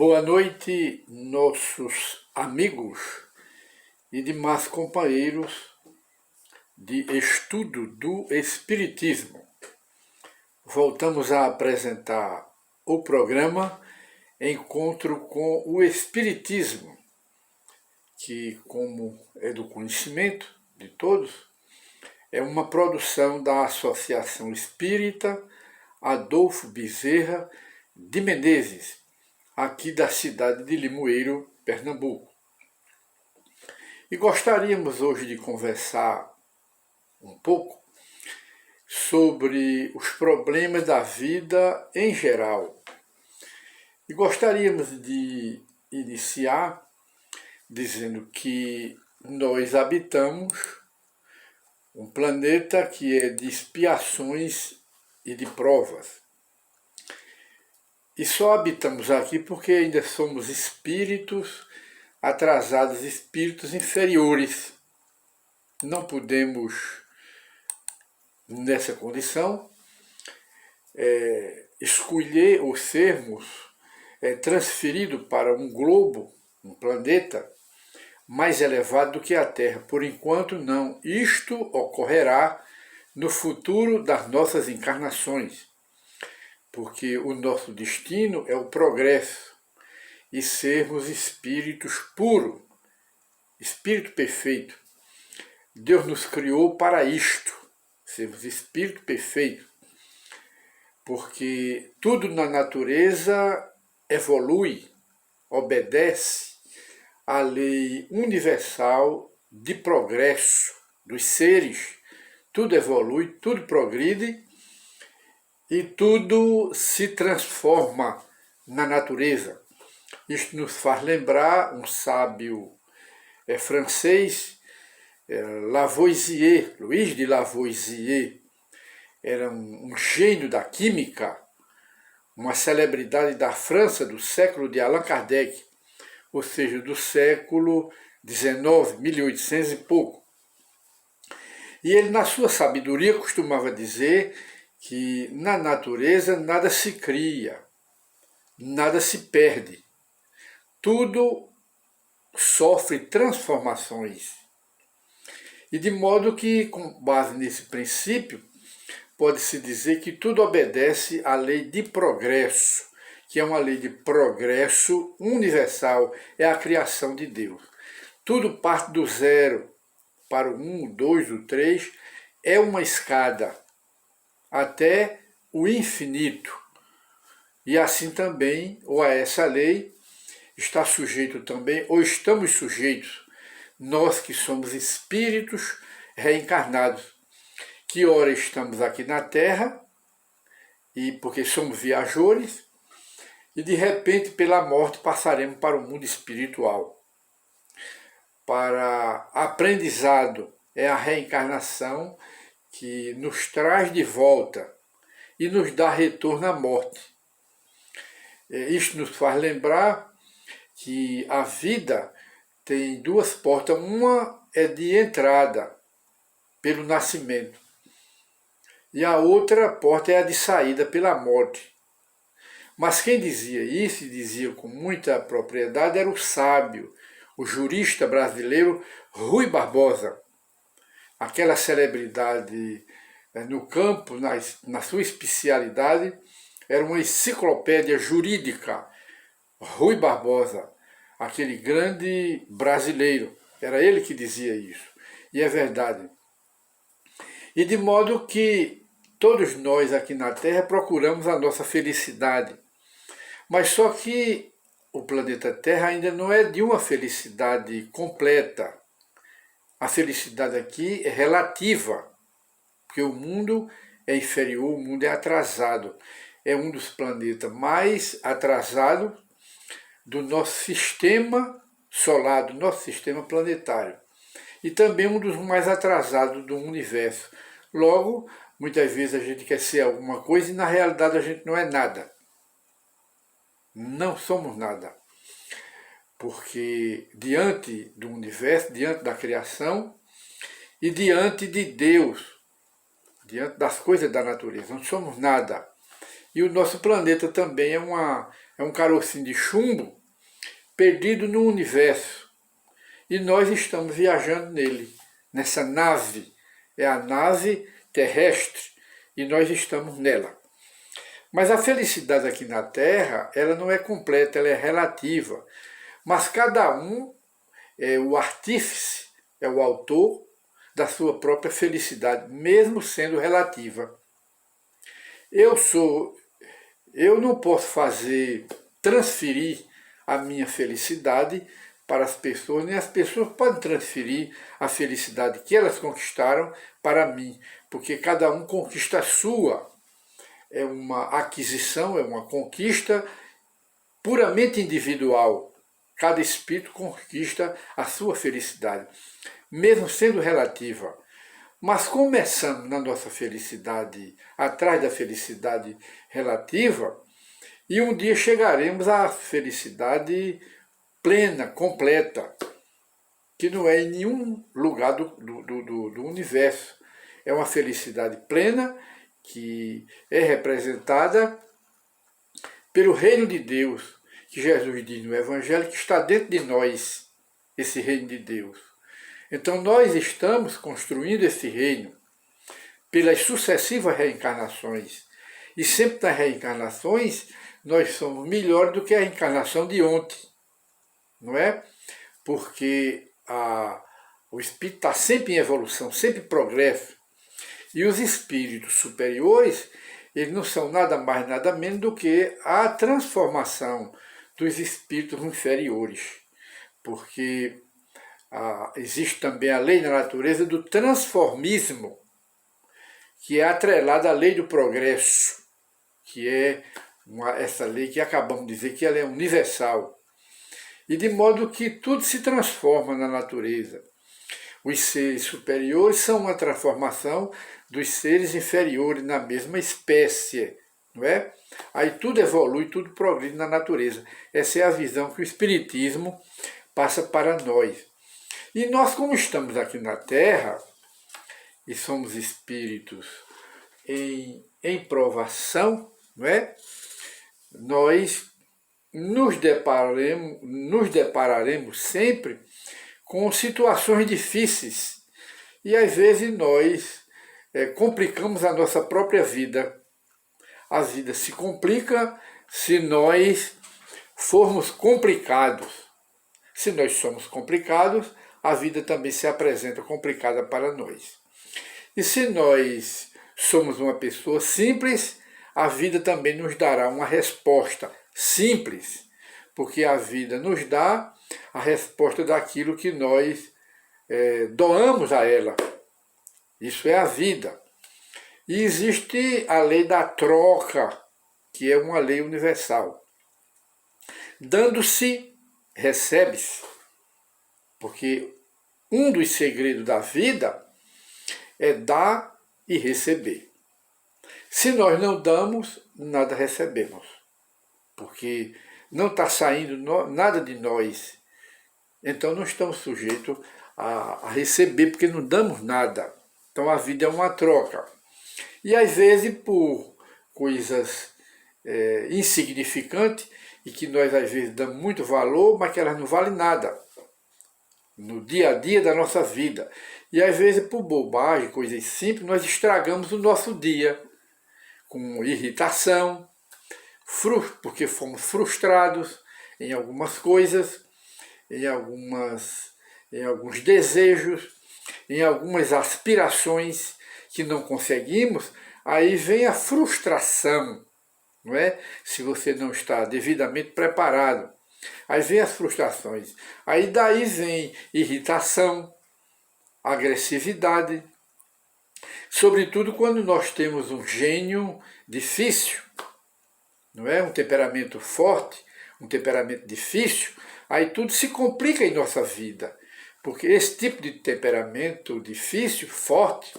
Boa noite, nossos amigos e demais companheiros de estudo do Espiritismo. Voltamos a apresentar o programa Encontro com o Espiritismo, que, como é do conhecimento de todos, é uma produção da Associação Espírita Adolfo Bezerra de Menezes, aqui da cidade de Limoeiro, Pernambuco. E gostaríamos hoje de conversar um pouco sobre os problemas da vida em geral. E gostaríamos de iniciar dizendo que nós habitamos um planeta que é de expiações e de provas. E só habitamos aqui porque ainda somos espíritos atrasados, espíritos inferiores. Não podemos, nessa condição, escolher ou sermos transferidos para um globo, um planeta, mais elevado do que a Terra. Por enquanto, não. Isto ocorrerá no futuro das nossas encarnações, porque o nosso destino é o progresso e sermos espíritos puros, espírito perfeito. Deus nos criou para isto, sermos espírito perfeito, porque tudo na natureza evolui, obedece à lei universal de progresso dos seres. Tudo evolui, tudo progride e tudo se transforma na natureza. Isto nos faz lembrar um sábio francês, Lavoisier, Louis de Lavoisier. Era um gênio da química, uma celebridade da França do século de Allan Kardec, ou seja, do século XIX, 1800 e pouco. E ele, na sua sabedoria, costumava dizer que na natureza nada se cria, nada se perde. Tudo sofre transformações. E de modo que, com base nesse princípio, pode-se dizer que tudo obedece à lei de progresso, que é uma lei de progresso universal, é a criação de Deus. Tudo parte do zero para o 1, o 2, o 3, é uma escada até o infinito. E assim também, ou a essa lei, está sujeito também, ou estamos sujeitos, nós que somos espíritos reencarnados, que ora estamos aqui na Terra, e porque somos viajores, e de repente, pela morte, passaremos para o mundo espiritual. Para aprendizado é a reencarnação que nos traz de volta e nos dá retorno à morte. Isto nos faz lembrar que a vida tem duas portas. Uma é de entrada, pelo nascimento, e a outra porta é a de saída, pela morte. Mas quem dizia isso, e dizia com muita propriedade, era o sábio, o jurista brasileiro Rui Barbosa, aquela celebridade no campo, na sua especialidade, era uma enciclopédia jurídica. Rui Barbosa, aquele grande brasileiro, era ele que dizia isso, e é verdade. E de modo que todos nós aqui na Terra procuramos a nossa felicidade, mas só que o planeta Terra ainda não é de uma felicidade completa. A felicidade aqui é relativa, porque o mundo é inferior, o mundo é atrasado. É um dos planetas mais atrasados do nosso sistema solar, do nosso sistema planetário. E também um dos mais atrasados do universo. Logo, muitas vezes a gente quer ser alguma coisa e na realidade a gente não é nada. Não somos nada. Porque diante do universo, diante da criação e diante de Deus, diante das coisas da natureza, não somos nada. E o nosso planeta também é um carocinho de chumbo perdido no universo. E nós estamos viajando nele, nessa nave. É a nave terrestre e nós estamos nela. Mas a felicidade aqui na Terra, ela não é completa, ela é relativa. Mas cada um é o artífice, é o autor da sua própria felicidade, mesmo sendo relativa. Eu não posso transferir a minha felicidade para as pessoas, nem as pessoas podem transferir a felicidade que elas conquistaram para mim, porque cada um conquista a sua. É uma aquisição, é uma conquista puramente individual. Cada espírito conquista a sua felicidade, mesmo sendo relativa. Mas começamos na nossa felicidade, atrás da felicidade relativa, e um dia chegaremos à felicidade plena, completa, que não é em nenhum lugar do universo. É uma felicidade plena que é representada pelo reino de Deus, que Jesus diz no Evangelho, que está dentro de nós, esse reino de Deus. Então nós estamos construindo esse reino pelas sucessivas reencarnações. E sempre nas reencarnações nós somos melhores do que a reencarnação de ontem, não é? Porque o espírito está sempre em evolução, sempre em progresso. E os espíritos superiores, eles não são nada mais, nada menos do que a transformação dos espíritos inferiores. Porque existe também a lei da natureza do transformismo, que é atrelada à lei do progresso, que é essa lei que acabamos de dizer que ela é universal. E de modo que tudo se transforma na natureza. Os seres superiores são uma transformação dos seres inferiores na mesma espécie, não é? Aí tudo evolui, tudo progride na natureza. Essa é a visão que o Espiritismo passa para nós. E nós, como estamos aqui na Terra, e somos espíritos em provação, não é? Nós nos depararemos sempre com situações difíceis. E às vezes nós complicamos a nossa própria vida. A vida se complica se nós formos complicados. Se nós somos complicados, a vida também se apresenta complicada para nós. E se nós somos uma pessoa simples, a vida também nos dará uma resposta simples, porque a vida nos dá a resposta daquilo que nós doamos a ela. Isso é a vida. E existe a lei da troca, que é uma lei universal. Dando-se, recebe-se. Porque um dos segredos da vida é dar e receber. Se nós não damos, nada recebemos. Porque não está saindo nada de nós. Então não estamos sujeitos a receber, porque não damos nada. Então a vida é uma troca. E às vezes por coisas insignificantes, e que nós às vezes damos muito valor, mas que elas não valem nada no dia a dia da nossa vida. E às vezes por bobagem, coisas simples, nós estragamos o nosso dia com irritação, porque fomos frustrados em algumas coisas, em alguns desejos, em algumas aspirações que não conseguimos. Aí vem a frustração, não é? Se você não está devidamente preparado. Aí vem as frustrações. Aí daí vem irritação, agressividade. Sobretudo quando nós temos um gênio difícil, não é? Um temperamento forte, um temperamento difícil, aí tudo se complica em nossa vida. Porque esse tipo de temperamento difícil, forte,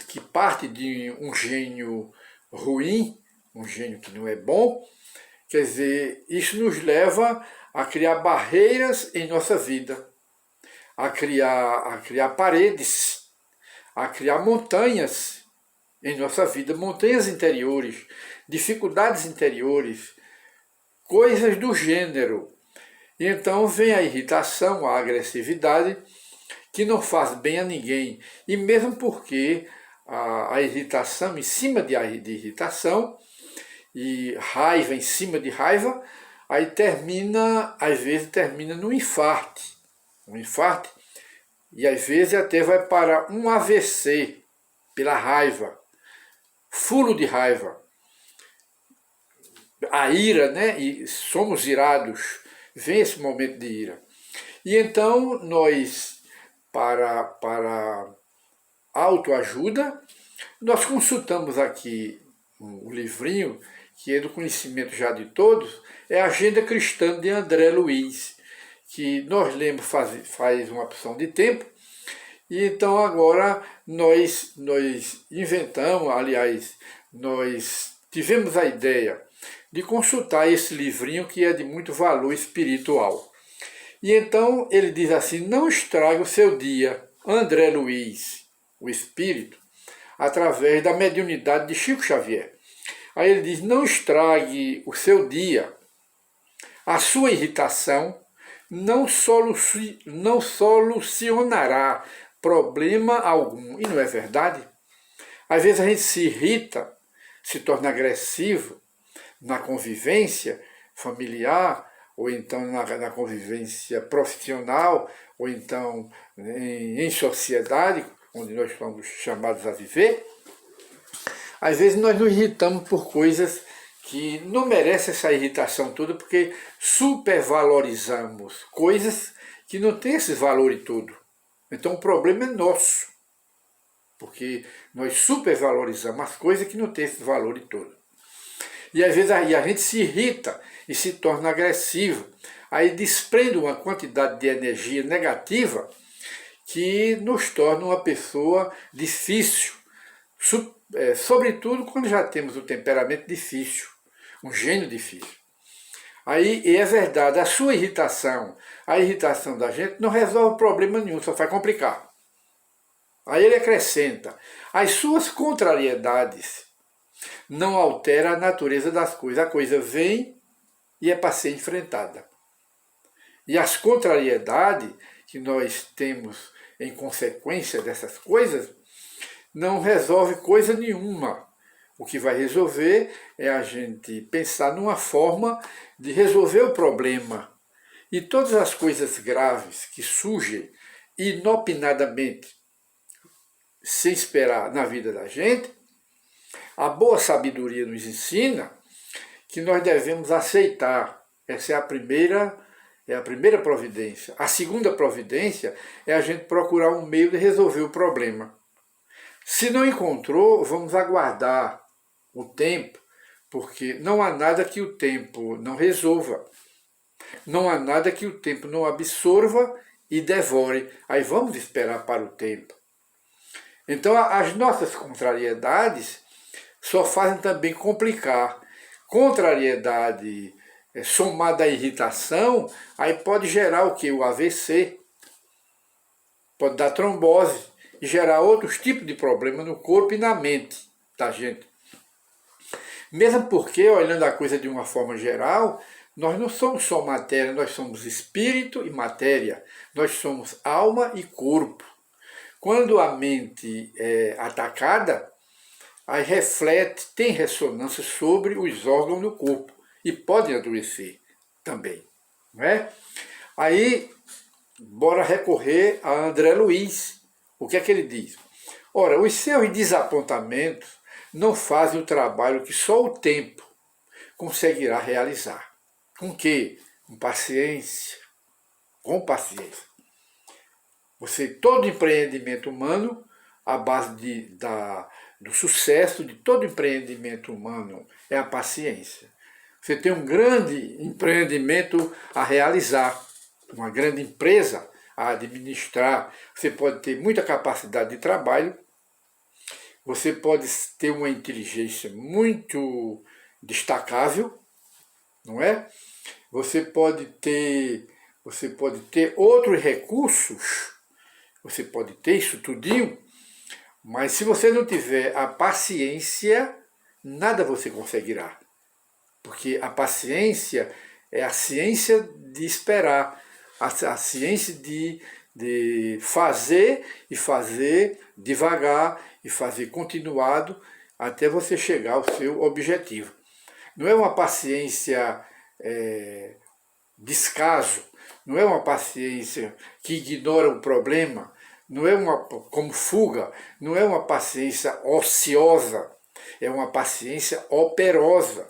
que parte de um gênio ruim, um gênio que não é bom, quer dizer, isso nos leva a criar barreiras em nossa vida, a criar paredes, a criar montanhas, em nossa vida, montanhas interiores, dificuldades interiores, coisas do gênero. E então vem a irritação, a agressividade, que não faz bem a ninguém. E mesmo porque a irritação em cima de irritação, e raiva em cima de raiva, aí termina, às vezes termina no infarte. Um infarte, e às vezes até vai para um AVC, pela raiva, fulo de raiva. A ira, né? E somos irados, vem esse momento de ira. E então nós, para autoajuda, nós consultamos aqui um livrinho, que é do conhecimento já de todos, é a Agenda Cristã de André Luiz, que nós lemos faz uma opção de tempo, e então agora nós inventamos, aliás, nós tivemos a ideia de consultar esse livrinho que é de muito valor espiritual. E então ele diz assim: não estrague o seu dia, André Luiz, o espírito, através da mediunidade de Chico Xavier. Aí ele diz: não estrague o seu dia, a sua irritação não solucionará problema algum. E não é verdade? Às vezes a gente se irrita, se torna agressivo na convivência familiar, ou então na convivência profissional, ou então em sociedade, onde nós somos chamados a viver. Às vezes nós nos irritamos por coisas que não merecem essa irritação toda, porque supervalorizamos coisas que não têm esse valor e tudo. Então o problema é nosso, porque nós supervalorizamos as coisas que não têm esse valor e todo. E às vezes a gente se irrita e se torna agressivo. Aí desprende uma quantidade de energia negativa que nos torna uma pessoa difícil, sobretudo quando já temos o temperamento difícil, um gênio difícil. Aí é verdade, a sua irritação, a irritação da gente não resolve problema nenhum, só faz complicar. Aí ele acrescenta: as suas contrariedades não alteram a natureza das coisas. A coisa vem e é para ser enfrentada. E as contrariedades que nós temos em consequência dessas coisas não resolve coisa nenhuma. O que vai resolver é a gente pensar numa forma de resolver o problema. E todas as coisas graves que surgem inopinadamente, sem esperar na vida da gente, a boa sabedoria nos ensina que nós devemos aceitar. Essa é a primeira providência. A segunda providência é a gente procurar um meio de resolver o problema. Se não encontrou, vamos aguardar o tempo, porque não há nada que o tempo não resolva. Não há nada que o tempo não absorva e devore. Aí vamos esperar para o tempo. Então as nossas contrariedades só fazem também complicar. Contrariedade somada à irritação, aí pode gerar o que? O AVC. Pode dar trombose e gerar outros tipos de problemas no corpo e na mente da gente. Mesmo porque, olhando a coisa de uma forma geral, nós não somos só matéria, nós somos espírito e matéria. Nós somos alma e corpo. Quando a mente é atacada, aí reflete, tem ressonância sobre os órgãos do corpo e pode adoecer também. Não é? Aí, bora recorrer a André Luiz. O que é que ele diz? Ora, os seus desapontamentos não fazem o trabalho que só o tempo conseguirá realizar. Com quê? Com paciência. Com paciência. Todo empreendimento humano, a base do sucesso de todo empreendimento humano é a paciência. Você tem um grande empreendimento a realizar, uma grande empresa a administrar, você pode ter muita capacidade de trabalho, você pode ter uma inteligência muito destacável, não é? Você pode ter outros recursos, você pode ter isso tudinho, Mas se você não tiver a paciência, nada você conseguirá. Porque a paciência é a ciência de esperar, a ciência de fazer e fazer devagar e fazer continuado até você chegar ao seu objetivo. Não é uma paciência descaso, não é uma paciência que ignora o problema, não é uma como fuga, não é uma paciência ociosa, é uma paciência operosa.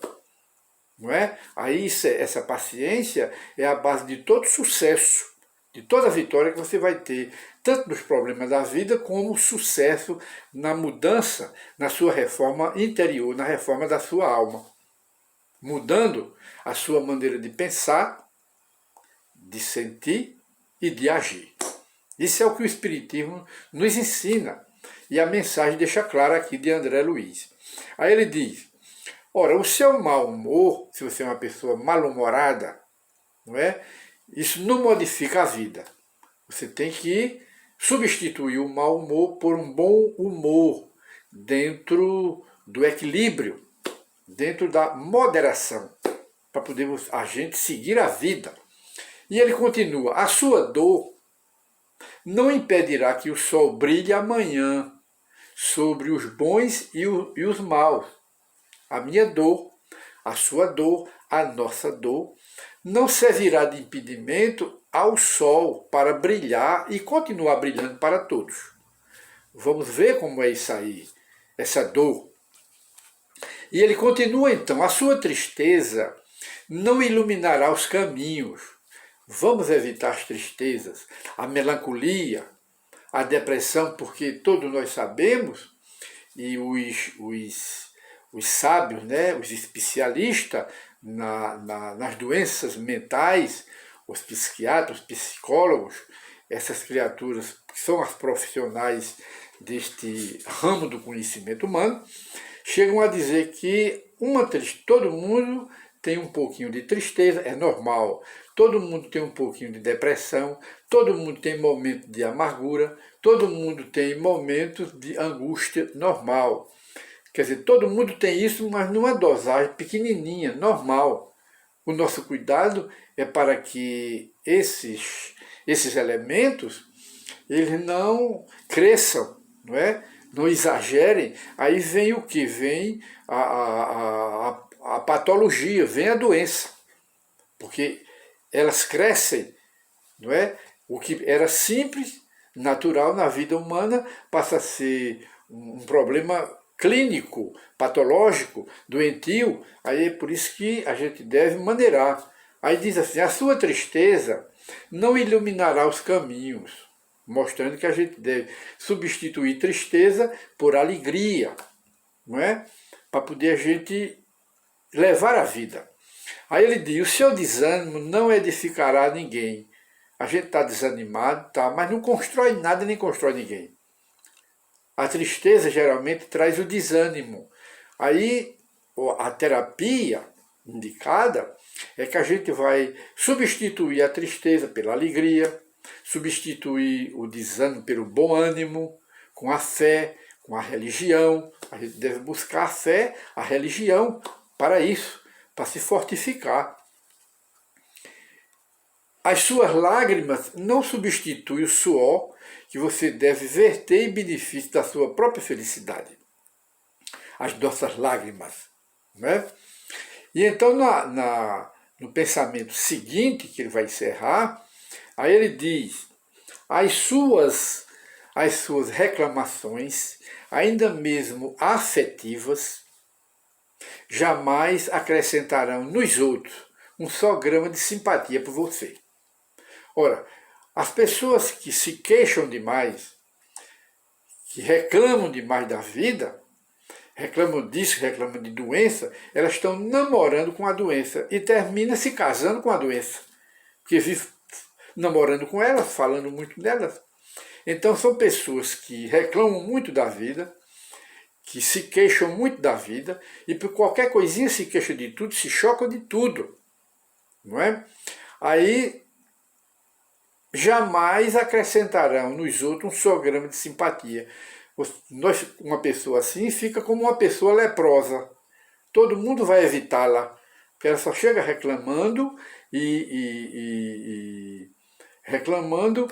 Não é? Aí essa paciência é a base de todo sucesso, de toda vitória que você vai ter, tanto nos problemas da vida como sucesso na mudança, na sua reforma interior, na reforma da sua alma. Mudando a sua maneira de pensar, de sentir e de agir. Isso é o que o Espiritismo nos ensina. E a mensagem deixa clara aqui de André Luiz. Aí ele diz: ora, o seu mau humor, se você é uma pessoa mal-humorada, não é? Isso não modifica a vida. Você tem que substituir o mau humor por um bom humor, dentro do equilíbrio, dentro da moderação, para poder a gente seguir a vida. E ele continua: a sua dor não impedirá que o sol brilhe amanhã sobre os bons e os maus. A minha dor, a sua dor, a nossa dor, não servirá de impedimento ao sol para brilhar e continuar brilhando para todos. Vamos ver como é isso aí, essa dor. E ele continua então: a sua tristeza não iluminará os caminhos. Vamos evitar as tristezas, a melancolia, a depressão, porque todos nós sabemos, e os sábios, né, os especialistas nas doenças mentais, os psiquiatras, os psicólogos, essas criaturas que são as profissionais deste ramo do conhecimento humano, chegam a dizer que todo mundo tem um pouquinho de tristeza, é normal. Todo mundo tem um pouquinho de depressão, todo mundo tem momentos de amargura, todo mundo tem momentos de angústia normal. Quer dizer, todo mundo tem isso, mas numa dosagem pequenininha, normal. O nosso cuidado é para que esses elementos eles não cresçam, não é? Não exagerem. Aí vem o que? Vem a patologia, vem a doença. Porque elas crescem, não é? O que era simples, natural na vida humana, passa a ser um problema clínico, patológico, doentio. Aí é por isso que a gente deve maneirar. Aí diz assim: a sua tristeza não iluminará os caminhos, mostrando que a gente deve substituir tristeza por alegria, não é? Para poder a gente levar a vida. Aí ele diz: o seu desânimo não edificará ninguém. A gente está desanimado, tá, mas não constrói nada nem constrói ninguém. A tristeza geralmente traz o desânimo. Aí a terapia indicada é que a gente vai substituir a tristeza pela alegria, substituir o desânimo pelo bom ânimo, com a fé, com a religião. A gente deve buscar a fé, a religião para isso, para se fortificar. As suas lágrimas não substituem o suor que você deve verter em benefício da sua própria felicidade. As nossas lágrimas. Né? E então, no pensamento seguinte, que ele vai encerrar, aí ele diz: as suas reclamações, ainda mesmo afetivas, jamais acrescentarão nos outros um só grama de simpatia por você. Ora, as pessoas que se queixam demais, que reclamam demais da vida, reclamam disso, reclamam de doença, elas estão namorando com a doença e terminam se casando com a doença, porque vive namorando com elas, falando muito delas. Então são pessoas que reclamam muito da vida, que se queixam muito da vida, e por qualquer coisinha se queixam de tudo, se chocam de tudo. Não é? Aí jamais acrescentarão nos outros um só grama de simpatia. Uma pessoa assim fica como uma pessoa leprosa. Todo mundo vai evitá-la, porque ela só chega reclamando e reclamando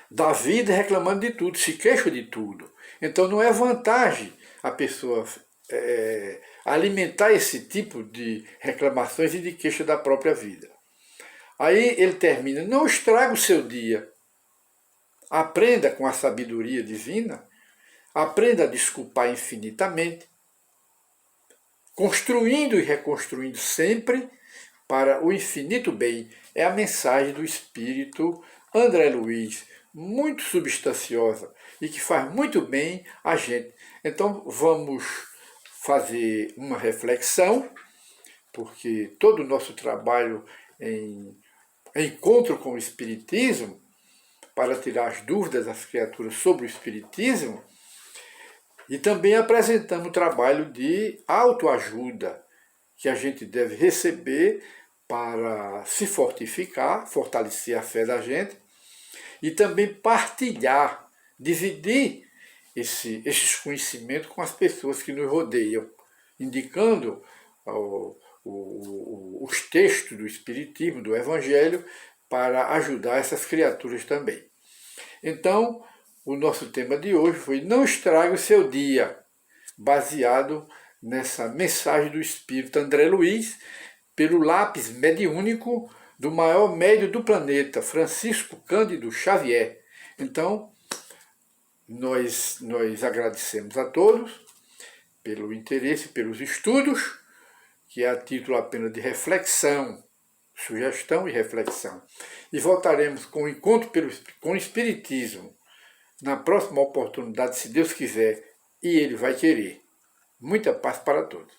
da vida, reclamando de tudo, se queixa de tudo. Então não é vantagem a pessoa alimentar esse tipo de reclamações e de queixa da própria vida. Aí ele termina, não estrague o seu dia. Aprenda com a sabedoria divina, aprenda a desculpar infinitamente, construindo e reconstruindo sempre para o infinito bem. É a mensagem do Espírito André Luiz, muito substanciosa e que faz muito bem a gente. Então vamos fazer uma reflexão, porque todo o nosso trabalho em encontro com o Espiritismo, para tirar as dúvidas das criaturas sobre o Espiritismo, e também apresentamos o trabalho de autoajuda, que a gente deve receber para se fortificar, fortalecer a fé da gente, e também partilhar, dividir esses conhecimentos com as pessoas que nos rodeiam, indicando os textos do Espiritismo, do Evangelho, para ajudar essas criaturas também. Então, o nosso tema de hoje foi Não Estrague o Seu Dia, baseado nessa mensagem do Espírito André Luiz, pelo lápis mediúnico do maior médium do planeta, Francisco Cândido Xavier. Então, nós agradecemos a todos pelo interesse, pelos estudos, que é a título apenas de reflexão, sugestão e reflexão. E voltaremos com o encontro com o Espiritismo na próxima oportunidade, se Deus quiser, e Ele vai querer. Muita paz para todos.